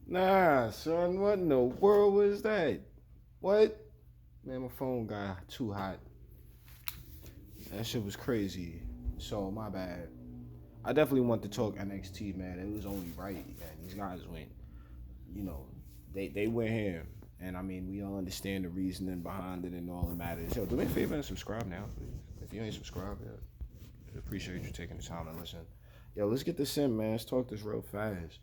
Nah, son, what in the world was that? What? Man, my phone got too hot. That shit was crazy. So, my bad. I definitely want to talk NXT, man. It was only right, man. These guys went, you know, they went ham. And I mean, we all understand the reasoning behind it and all that matters. Yo, do me a favor and subscribe now, please. If you ain't subscribed yet, I appreciate you taking the time to listen. Yo, let's get this in, man. Let's talk this real fast.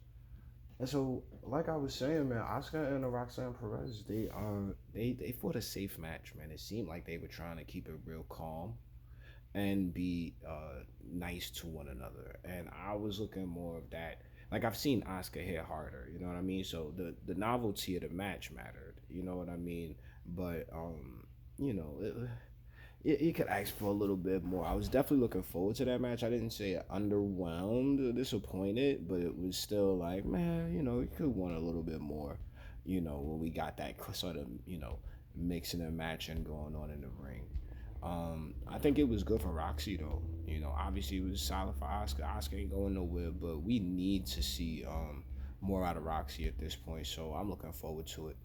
And so, like I was saying, man, Oscar and Roxanne Perez, they fought a safe match, man. It seemed like they were trying to keep it real calm and be nice to one another. And I was looking more of that. Like I've seen Oscar hit harder, you know what I mean? So the novelty of the match mattered, you know what I mean? But you know, you could ask for a little bit more. I was definitely looking forward to that match. I didn't say underwhelmed or disappointed, but it was still like, man, you know, you could want a little bit more, you know, when we got that sort of, you know, mixing and matching going on in the ring. I think it was good for Roxy though. You know, obviously it was solid for Oscar. Oscar ain't going nowhere, but we need to see more out of Roxy at this point. So I'm looking forward to it.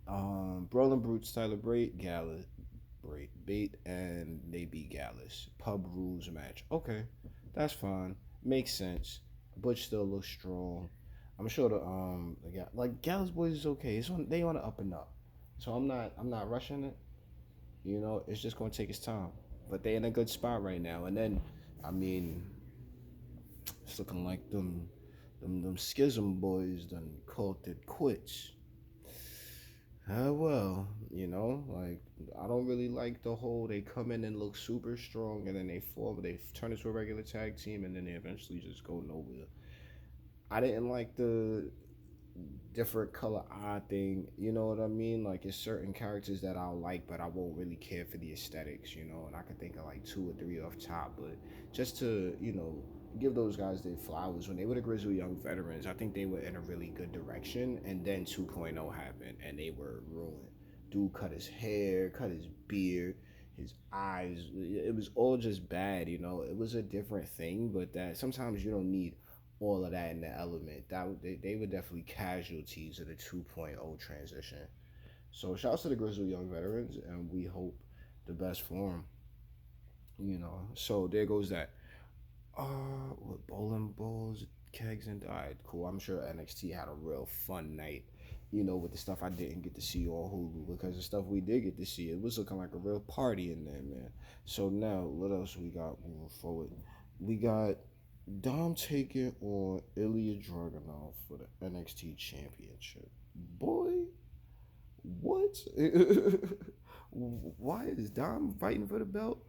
Brolin Brutes, Tyler Bate, and they beat Gallus. Pub rules match. Okay, that's fine. Makes sense. Butch still looks strong. I'm sure like Gallus boys is okay. They on the up and up. So I'm not rushing it. You know, it's just gonna take its time. But they in a good spot right now. And then, I mean, it's looking like them schism boys done called it quits. Well, you know, like I don't really like the whole they come in and look super strong and then they fall, but they turn into a regular tag team and then they eventually just go nowhere. I didn't like the different color eye thing. You know what I mean? Like it's certain characters that I'll like, but I won't really care for the aesthetics. You know, and I could think of like two or three off top, but just to give those guys their flowers when they were the Grizzly Young Veterans. I think they were in a really good direction, and then 2.0 happened, and they were ruined. Dude cut his hair, cut his beard, his eyes. It was all just bad. You know, it was a different thing, but that sometimes you don't need all of that in the element. They were definitely casualties of the 2.0 transition. So shouts to the Grizzly Young Veterans, and we hope the best for them. You know, so there goes that. With bowling balls, kegs, and alright, cool. I'm sure NXT had a real fun night. You know, with the stuff I didn't get to see on Hulu, because the stuff we did get to see, it was looking like a real party in there, man. So now, what else we got moving forward? We got Dom taking on Ilya Dragunov for the NXT Championship. Boy, what? Why is Dom fighting for the belt?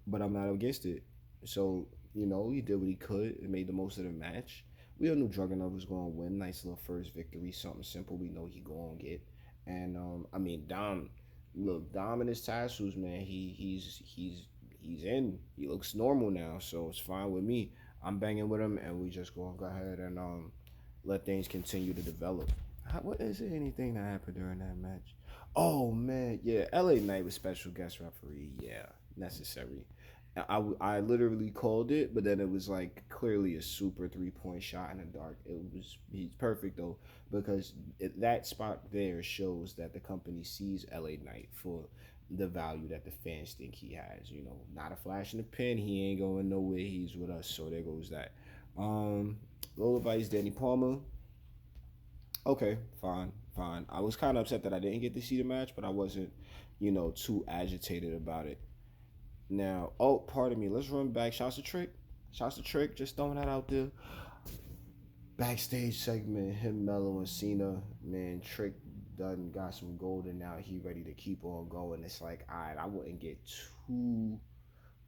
But I'm not against it. So, he did what he could and made the most of the match. We all knew Dragunov was going to win. Nice little first victory, something simple we know he going to get. And, I mean, Dom and his tassels, man, he's in. He looks normal now, so it's fine with me. I'm banging with him, and we just going to go ahead and let things continue to develop. What is there anything that happened during that match? Oh man, yeah, LA Knight was special guest referee. Yeah, necessary. I literally called it, but then it was like clearly a super 3 point shot in the dark. He's perfect though because that spot there shows that the company sees LA Knight for the value that the fans think he has. You know, not a flash in the pan. He ain't going nowhere. He's with us. So there goes that. Um, Low advice, Danny Palmer. Okay, fine, fine. I was kind of upset that I didn't get to see the match, but I wasn't, too agitated about it. Now, oh, pardon me. Let's run back. Shouts to Trick. Shouts to Trick. Just throwing that out there. Backstage segment. Him, Mello, and Cena. Man, Trick done got some gold, and now he ready to keep on going. It's like, all right, I wouldn't get too.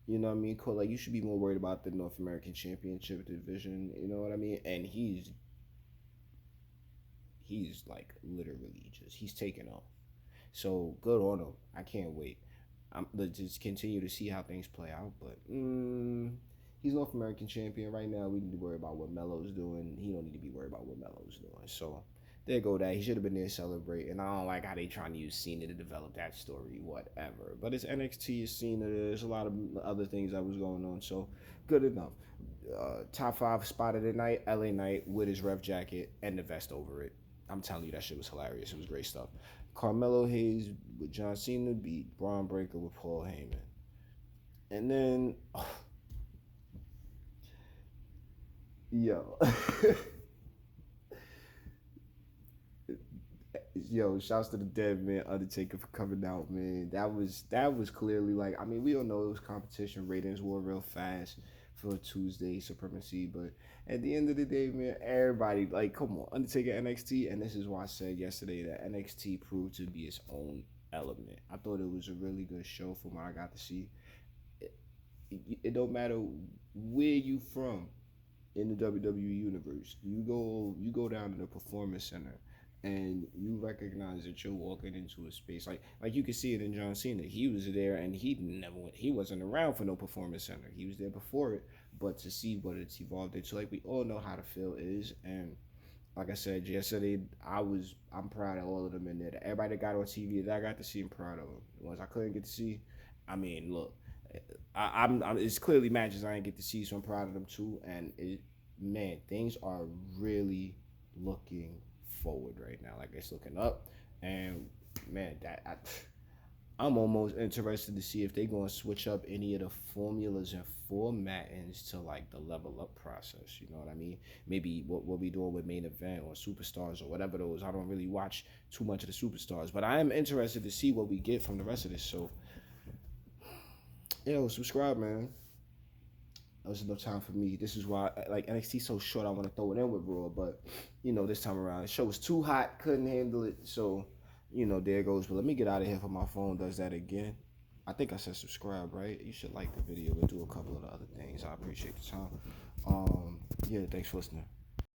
You know what I mean? Cool. Like you should be more worried about the North American Championship division. You know what I mean? And he's like literally he's taking off. So good on him. I can't wait. Let's just continue to see how things play out. But he's North American champion right now. We need to worry about what Melo's doing. He don't need to be worried about what Melo's doing. So there go that. He should have been there celebrating. I don't like how they trying to use Cena to develop that story. Whatever. But it's NXT. It's Cena. There's a lot of other things that was going on. So good enough. Top 5 spot of the night. LA Knight with his ref jacket and the vest over it. I'm telling you, that shit was hilarious. It was great stuff. Carmelo Hayes with John Cena beat Braun Breaker with Paul Heyman. And then, yo, yo, shouts to the dead man, Undertaker, for coming out, man. That was clearly like, I mean, we all know it was competition. Ratings were real fast for Tuesday Supremacy, but at the end of the day, man, everybody like, come on, Undertaker NXT, and this is why I said yesterday that NXT proved to be its own element. I thought it was a really good show from what I got to see. It don't matter where you from in the WWE universe. You go down to the performance center and you recognize that you're walking into a space like you can see it in John Cena. He was there and he wasn't around for no performance center. He was there before it, but to see what it's evolved into, like we all know how the feel is. And like I said yesterday, I'm proud of all of them in there. Everybody that got on TV that I got to see, I'm proud of them. The ones I couldn't get to see, I mean, look, it's clearly matches I didn't get to see, so I'm proud of them too. And man, things are really looking forward right now. Like it's looking up, and man, I'm almost interested to see if they're going to switch up any of the formulas and formattings to like the level up process. You know what I mean? Maybe what we doing with main event or superstars or whatever those. I don't really watch too much of the superstars, but I am interested to see what we get from the rest of this. So, yo, subscribe, man. That was enough time for me. This is why, like, NXT so short, I want to throw it in with Raw, but this time around, the show was too hot, couldn't handle it. So, there it goes. But let me get out of here before my phone does that again. I think I said subscribe, right? You should like the video and do a couple of the other things. I appreciate the time. Yeah, thanks for listening.